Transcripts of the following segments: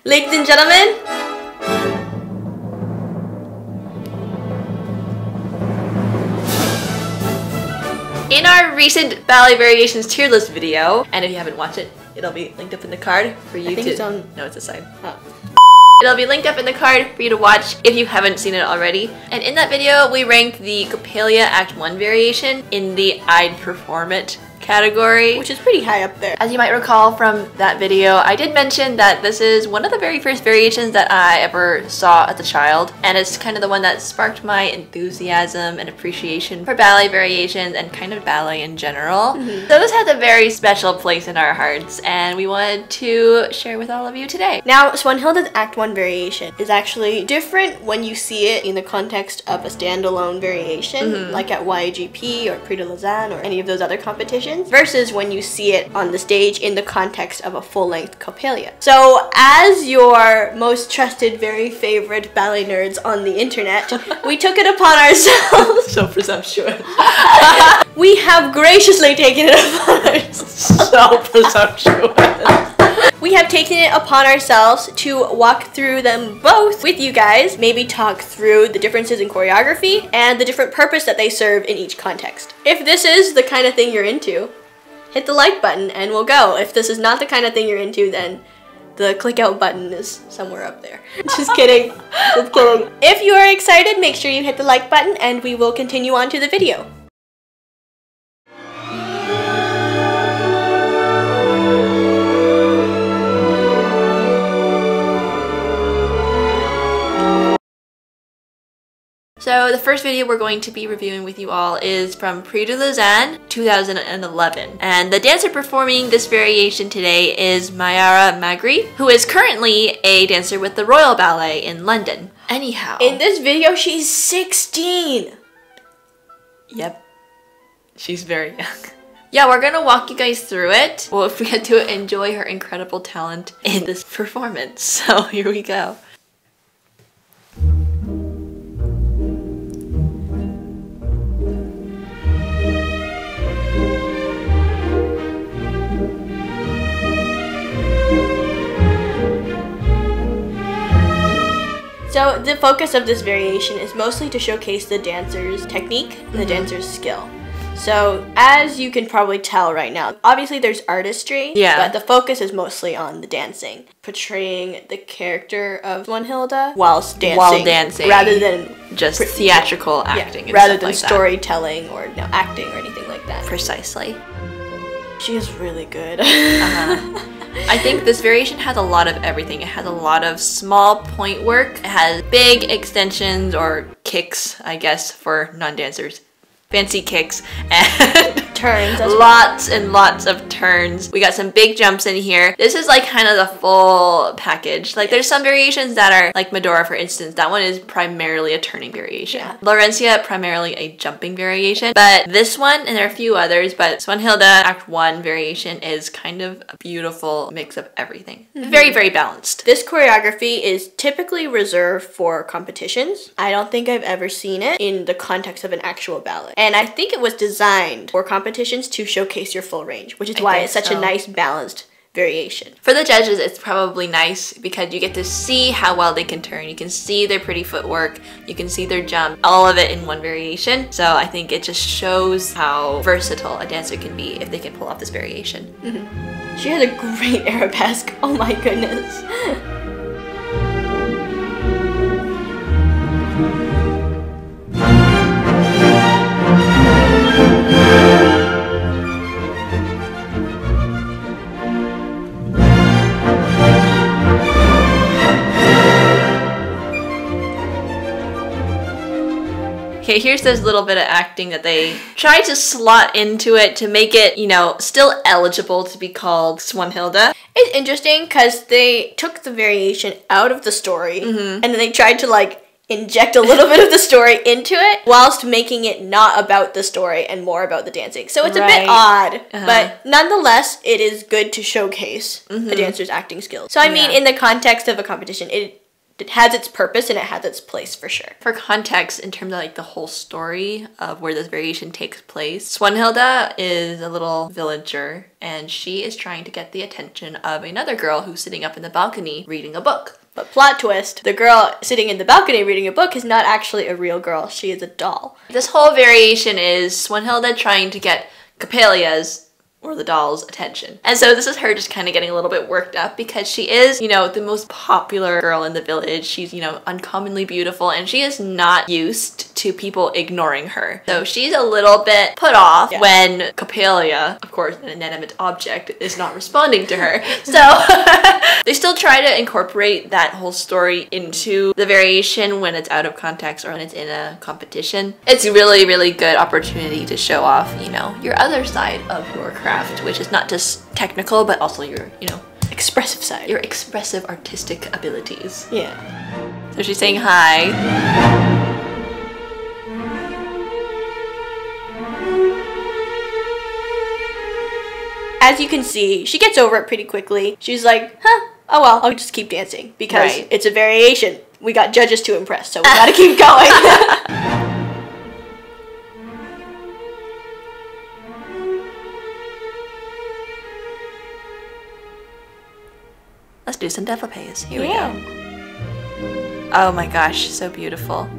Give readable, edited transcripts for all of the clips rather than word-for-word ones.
Ladies and gentlemen, in our recent ballet variations tier list video, and if you haven't watched it, it'll be linked up in the card for you to... No, it's a side. Oh. It'll be linked up in the card for you to watch if you haven't seen it already. And in that video, we ranked the Coppelia Act 1 variation in the I'd perform it category, which is pretty high up there. As you might recall from that video, I did mention that this is one of the very first variations that I ever saw as a child, and it's kind of the one that sparked my enthusiasm and appreciation for ballet variations and kind of ballet in general. So this has a very special place in our hearts, and we wanted to share with all of you today. Now, Swanhilda's Act 1 variation is actually different when you see it in the context of a standalone variation, like at YGP or Prix de Lausanne or any of those other competitions, versus when you see it on the stage in the context of a full-length Coppelia. So as your most trusted, very favorite ballet nerds on the internet, we took it upon ourselves. So presumptuous. We have graciously taken it upon ourselves. So presumptuous. We have taken it upon ourselves to walk through them both with you guys, maybe talk through the differences in choreography and the different purpose that they serve in each context. If this is the kind of thing you're into, hit the like button and we'll go. If this is not the kind of thing you're into, then the click out button is somewhere up there. Just kidding. Just kidding. If you are excited, make sure you hit the like button and we will continue on to the video. So the first video we're going to be reviewing with you all is from Prix de Lausanne 2011. And the dancer performing this variation today is Mayara Magri, who is currently a dancer with the Royal Ballet in London. Anyhow, in this video she's 16! Yep, she's very young. Yeah, we're gonna walk you guys through it. Well, if we get to enjoy her incredible talent in this performance. So here we go. So the focus of this variation is mostly to showcase the dancer's technique and the dancer's skill. So as you can probably tell right now, obviously there's artistry, but the focus is mostly on the dancing, portraying the character of Swanhilda whilst dancing, rather than just theatrical acting, rather than storytelling or acting or anything like that. Precisely. She is really good. I think this variation has a lot of everything. It has a lot of small point work. It has big extensions or kicks, I guess, for non-dancers. Fancy kicks and turns. Lots and lots of turns. We got some big jumps in here. This is like kind of the full package. Like there's some variations that are like Medora, for instance. That one is primarily a turning variation. Laurencia, primarily a jumping variation. But this one, and there are a few others, but Swanhilda Act 1 variation is kind of a beautiful mix of everything. Very, very balanced. This choreography is typically reserved for competitions. I don't think I've ever seen it in the context of an actual ballet. And I think it was designed for competitions to showcase your full range, which is why it's such a nice balanced variation. For the judges, it's probably nice because you get to see how well they can turn. You can see their pretty footwork. You can see their jump, all of it in one variation. So I think it just shows how versatile a dancer can be if they can pull off this variation. She has a great arabesque. Oh my goodness. Okay, here's this little bit of acting that they tried to slot into it to make it, you know, still eligible to be called Swanhilda. It's interesting because they took the variation out of the story and then they tried to like inject a little bit of the story into it whilst making it not about the story and more about the dancing. So it's a bit odd, but nonetheless, it is good to showcase a dancer's acting skills. So I mean, in the context of a competition, it It has its purpose and it has its place for sure. For context, in terms of like the whole story of where this variation takes place, Swanhilda is a little villager and she is trying to get the attention of another girl who's sitting up in the balcony reading a book. But plot twist, the girl sitting in the balcony reading a book is not actually a real girl. She is a doll. This whole variation is Swanhilda trying to get Coppélia's, or the doll's, attention. And so this is her just kind of getting a little bit worked up because she is, you know, the most popular girl in the village. She's, you know, uncommonly beautiful and she is not used to people ignoring her. So she's a little bit put off when Coppelia, of course, an inanimate object, is not responding to her. So they still try to incorporate that whole story into the variation when it's out of context or when it's in a competition. It's a really, really good opportunity to show off, you know, your other side of your craft, which is not just technical, but also your, you know, expressive side. Your expressive artistic abilities. Yeah. So she's saying hi. As you can see, she gets over it pretty quickly. She's like, huh, oh well, I'll just keep dancing because it's a variation. We got judges to impress, so we gotta keep going. Let's do some développés. Here we go. Oh my gosh, so beautiful.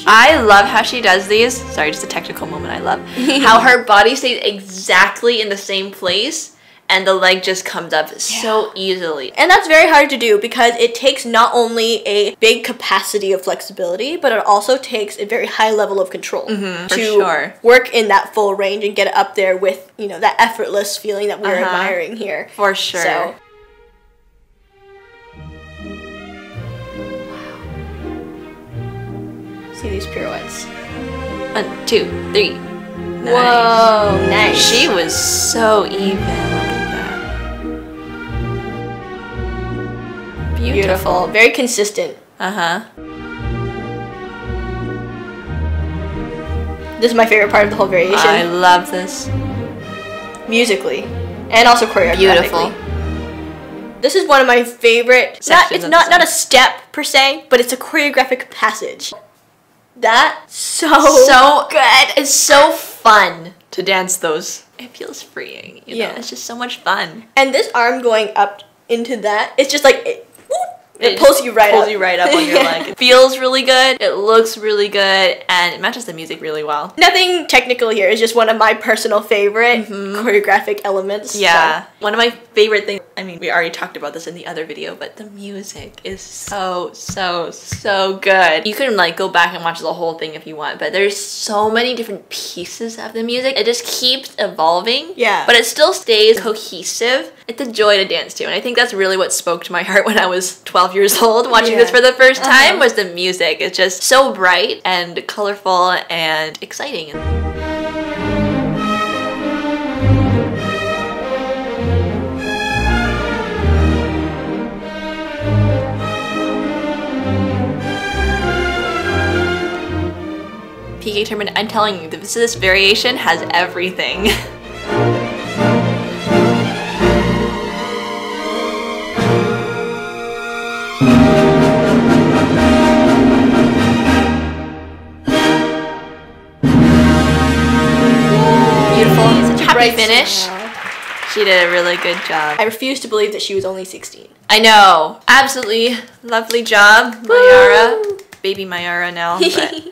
I love how she does these. Sorry, just a technical moment I love. How her body stays exactly in the same place and the leg just comes up so easily. And that's very hard to do because it takes not only a big capacity of flexibility, but it also takes a very high level of control to work in that full range and get it up there with, you know, that effortless feeling that we're admiring here. For sure. So, see these pirouettes. 1, 2, 3. Nice. Whoa, nice. She was so even. Look at that. Beautiful. Very consistent. This is my favorite part of the whole variation. I love this. Musically. And also choreographically. Beautiful. This is one of my favorite. It's not a step per se, but it's a choreographic passage. That's so good. It's so fun to dance those. It feels freeing, you know? It's just so much fun. And this arm going up into that, it's just like, it pulls you right up. Pulls you right up on your leg. It feels really good, it looks really good, and it matches the music really well. Nothing technical here. It's just one of my personal favorite choreographic elements. Yeah. So. One of my favorite things, I mean, we already talked about this in the other video, but the music is so good. You can like go back and watch the whole thing if you want, but there's so many different pieces of the music. It just keeps evolving. Yeah. But it still stays cohesive. It's a joy to dance to, and I think that's really what spoke to my heart when I was 12 years old watching this for the first time was the music. It's just so bright and colorful and exciting. PK Tournament, I'm telling you, this variation has everything. Happy finish. She did a really good job. I refuse to believe that she was only 16. I know. Absolutely lovely job, Mayara. Baby Mayara now.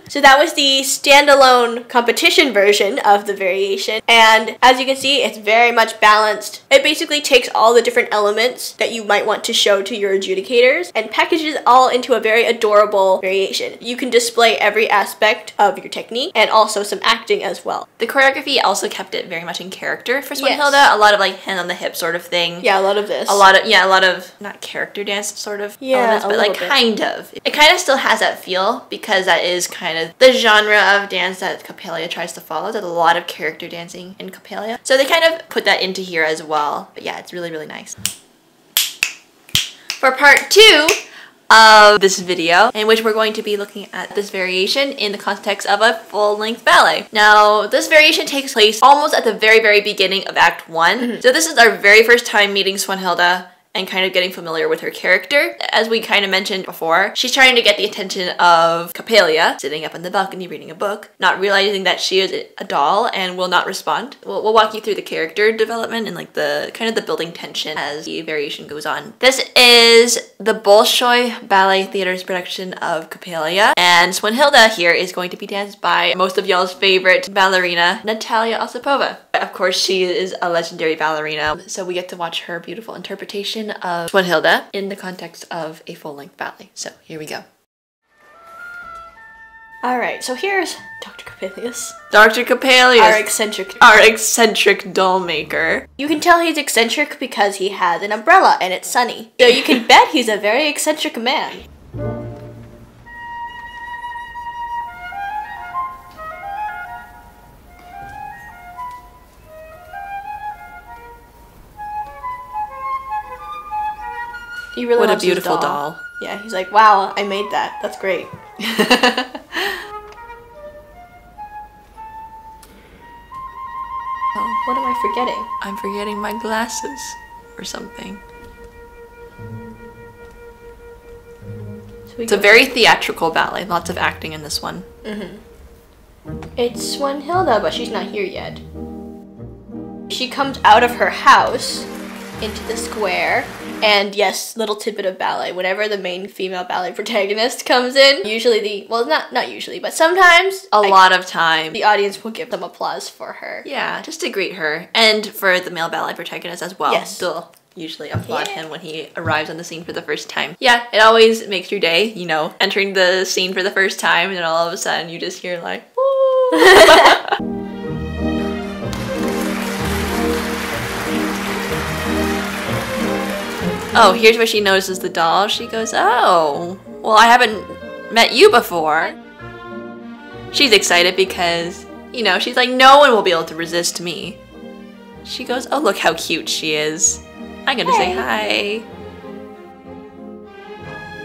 So that was the standalone competition version of the variation. And as you can see, it's very much balanced. It basically takes all the different elements that you might want to show to your adjudicators and packages it all into a very adorable variation. You can display every aspect of your technique and also some acting as well. The choreography also kept it very much in character for Swanhilda. A lot of like hand on the hip sort of thing. Yeah, a lot of this. A lot of not character dance sort of elements, but like kind of. It kind of still has that feel because that is kind of the genre of dance that Coppélia tries to follow. There's a lot of character dancing in Coppélia. So they kind of put that into here as well. But yeah, it's really, really nice. For part 2 of this video, in which we're going to be looking at this variation in the context of a full-length ballet. Now, this variation takes place almost at the very, very beginning of Act 1. So this is our very first time meeting Swanhilda and kind of getting familiar with her character. As we kind of mentioned before, she's trying to get the attention of Coppelia, sitting up on the balcony reading a book, not realizing that she is a doll and will not respond. We'll walk you through the character development and like the kind of the building tension as the variation goes on. This is the Bolshoi Ballet Theater's production of Coppelia, and Swanhilda here is going to be danced by most of y'all's favorite ballerina, Natalia Osipova. Of course, she is a legendary ballerina, so we get to watch her beautiful interpretation of Swanhilda in the context of a full-length ballet. So here we go. Alright, so here's Dr. Coppelius. Dr. Coppelius. Our eccentric doll maker. You can tell he's eccentric because he has an umbrella and it's sunny. So you can bet he's a very eccentric man. He really what loves a beautiful his doll. Yeah, he's like, wow, I made that. That's great. Oh, what am I forgetting? I'm forgetting my glasses or something. So it's a very theatrical ballet. Lots of acting in this one. It's Swanhilda, but she's not here yet. She comes out of her house into the square. And yes, little tidbit of ballet. Whenever the main female ballet protagonist comes in, usually not usually, but sometimes a lot of time the audience will give them applause for her. Yeah, just to greet her. And for the male ballet protagonist as well. Yes. They'll usually applaud him when he arrives on the scene for the first time. Yeah, it always makes your day, you know, entering the scene for the first time and then all of a sudden you just hear like, woo! Oh, here's where she notices the doll. She goes, oh, well, I haven't met you before. She's excited because, you know, she's like, no one will be able to resist me. She goes, oh, look how cute she is. I'm gonna say hi.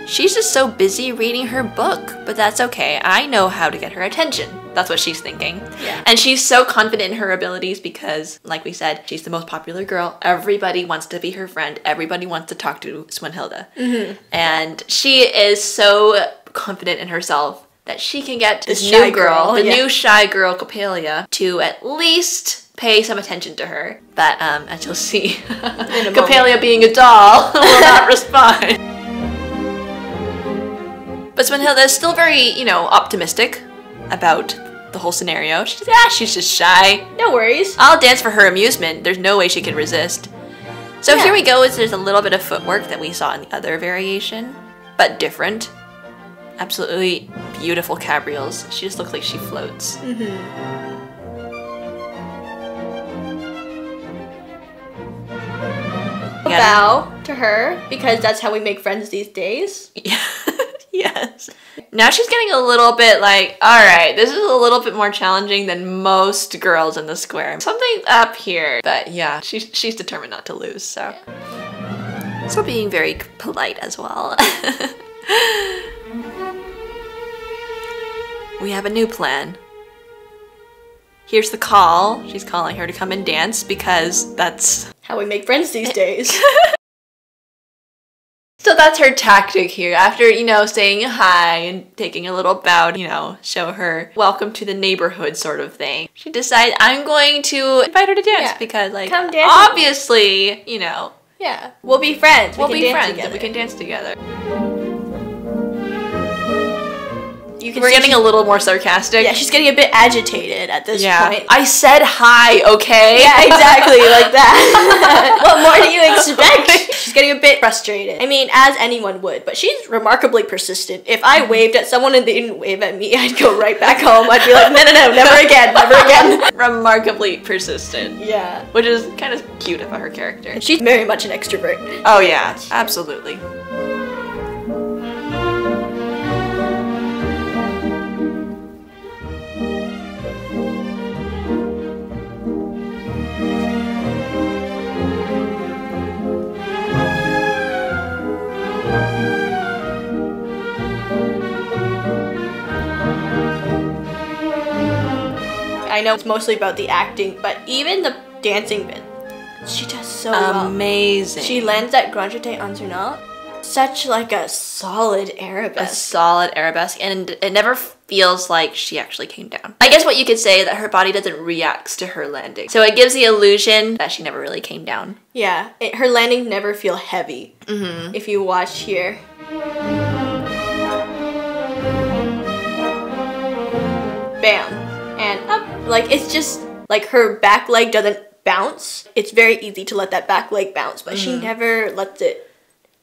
She's just so busy reading her book, but that's okay. I know how to get her attention. That's what she's thinking. Yeah. And she's so confident in her abilities because, like we said, she's the most popular girl. Everybody wants to be her friend. Everybody wants to talk to Swanhilda. And she is so confident in herself that she can get this new girl, the new shy girl, Coppelia, to at least pay some attention to her. But as you'll see, Coppelia being a doll will not respond. But Swanhilda is still very, you know, optimistic about the whole scenario. She's she's just shy. No worries. I'll dance for her amusement. There's no way she can resist. So here we go. There's a little bit of footwork that we saw in the other variation, but different. Absolutely beautiful cabrioles. She just looks like she floats. Bow to her because that's how we make friends these days. Yeah. Yes. Now she's getting a little bit like, all right, this is a little bit more challenging than most girls in the square. Something up here. But yeah, she's determined not to lose, so. So being very polite as well. We have a new plan. Here's the call. She's calling her to come and dance because that's how we make friends these days. So that's her tactic here. After, you know, saying hi and taking a little bow to, you know, show her welcome to the neighborhood sort of thing. She decides, I'm going to invite her to dance because, like, come dance obviously, you know. Yeah, we'll be friends. We'll be friends and we can dance together. We're getting a little more sarcastic. Yeah, she's getting a bit agitated at this point. I said hi, okay? Yeah, exactly, like that. What more do you expect? She's getting a bit frustrated. I mean, as anyone would, but she's remarkably persistent. If I waved at someone and they didn't wave at me, I'd go right back home. I'd be like, no, never again, never again. Remarkably persistent. Yeah. Which is kind of cute about her character. And she's very much an extrovert. Oh yeah, absolutely. I know it's mostly about the acting, but even the dancing bit, She does so well. Amazing. She lands that grand jeté en tournant. Such like a solid arabesque. A solid arabesque, and it never feels like she actually came down. I guess what you could say that her body doesn't react to her landing. So it gives the illusion that she never really came down. Yeah, her landings never feel heavy. If you watch here. Bam. And up. Like, it's just like her back leg doesn't bounce. It's very easy to let that back leg bounce, but she never lets it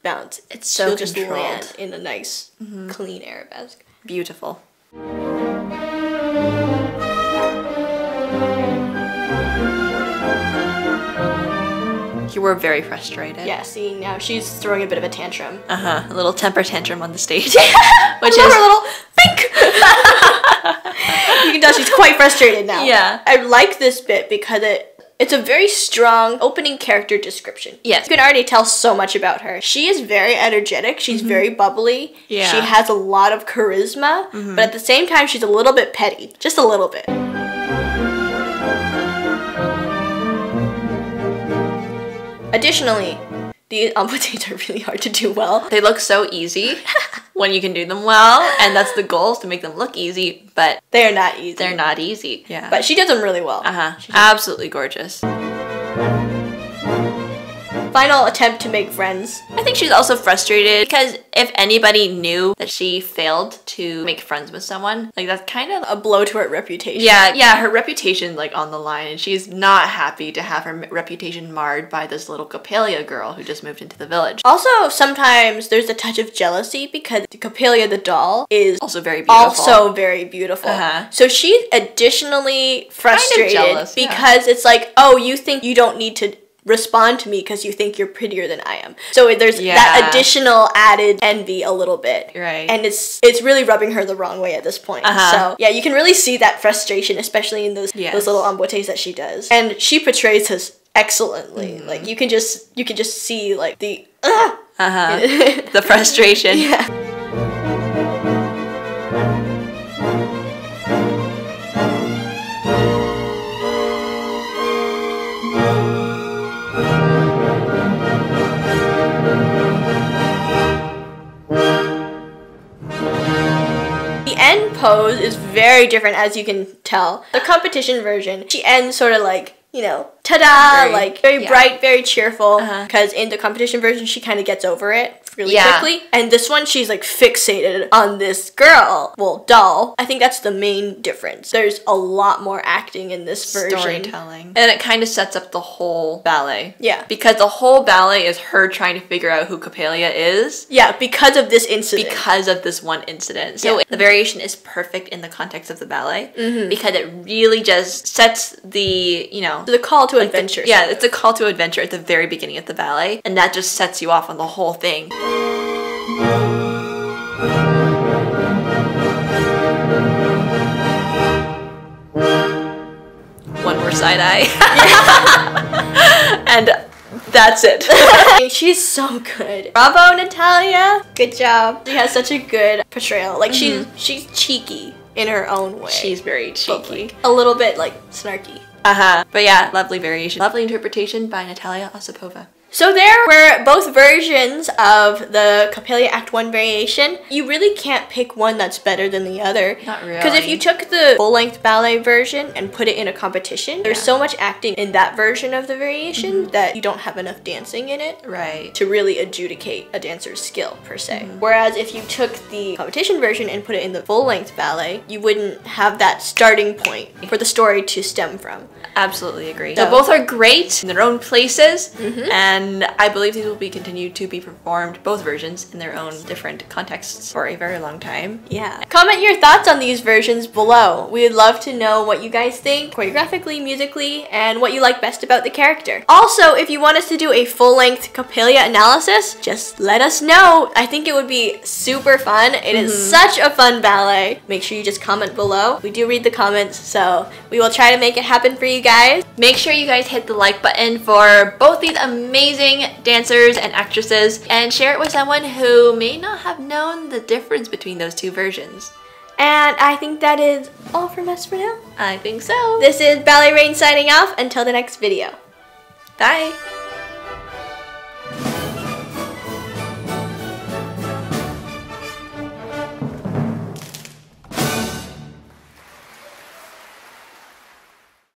bounce. It's so She'll controlled. just land in a nice, clean arabesque. Beautiful. You were very frustrated. Yeah, see, now she's throwing a bit of a tantrum. A little temper tantrum on the stage. Which is her little pink. You can tell she's quite frustrated now. Yeah. I like this bit because it's a very strong opening character description. Yes. You can already tell so much about her. She is very energetic. She's very bubbly. Yeah. She has a lot of charisma, but at the same time, she's a little bit petty. Just a little bit. Additionally, these embouteils are really hard to do well. They look so easy when you can do them well, and that's the goal, is to make them look easy, but they're not easy. they're not easy. Yeah. But she does them really well. Absolutely gorgeous. Final attempt to make friends. I think she's also frustrated because if anybody knew that she failed to make friends with someone, like that's kind of a blow to her reputation. Yeah, her reputation like on the line, and she's not happy to have her reputation marred by this little Coppelia girl who just moved into the village. Also, sometimes there's a touch of jealousy because Coppelia the doll is also very beautiful. So she's additionally frustrated jealous, because it's like, oh, you think you don't need to respond to me because you think you're prettier than I am. So there's that additional added envy a little bit. Right. And it's really rubbing her the wrong way at this point. So yeah, you can really see that frustration, especially in those little embouteils that she does. And she portrays us excellently. Like you can just see like the the frustration. Yeah. Pose is very different, as you can tell. The competition version, she ends sort of like, you know, ta-da, very bright, very cheerful, because in the competition version she kind of gets over it really quickly, and this one she's like fixated on this girl, well, doll. I think that's the main difference. There's a lot more acting in this version. Storytelling. And it kind of sets up the whole ballet. Yeah. Because the whole ballet is her trying to figure out who Coppelia is. Yeah, because of this incident. Because of this one incident. So the variation is perfect in the context of the ballet, because it really just sets the, you know, the call to adventure. It's a call to adventure at the very beginning of the ballet, and that just sets you off on the whole thing. One more side eye. And that's it. She's so good. Bravo, Natalia. Good job. She has such a good portrayal. Like she's cheeky in her own way. She's very cheeky. A little bit like snarky. But yeah, lovely variation. Lovely interpretation by Natalia Osipova. So there were both versions of the Coppelia Act 1 variation. You really can't pick one that's better than the other. Not really. Because if you took the full-length ballet version and put it in a competition, there's so much acting in that version of the variation that you don't have enough dancing in it to really adjudicate a dancer's skill, per se. Whereas if you took the competition version and put it in the full-length ballet, you wouldn't have that starting point for the story to stem from. Absolutely agree. So both are great in their own places, and I believe these will be continued to be performed, both versions, in their own different contexts for a very long time. Yeah. Comment your thoughts on these versions below. We would love to know what you guys think, choreographically, musically, and what you like best about the character. Also, if you want us to do a full-length Coppelia analysis, just let us know. I think it would be super fun. It is such a fun ballet. Make sure you just comment below. We do read the comments, so we will try to make it happen for you guys. Make sure you guys hit the like button for both these amazing dancers and actresses, and share it with someone who may not have known the difference between those two versions. And I think that is all from us for now. I think so. This is Ballet Rain signing off until the next video. Bye!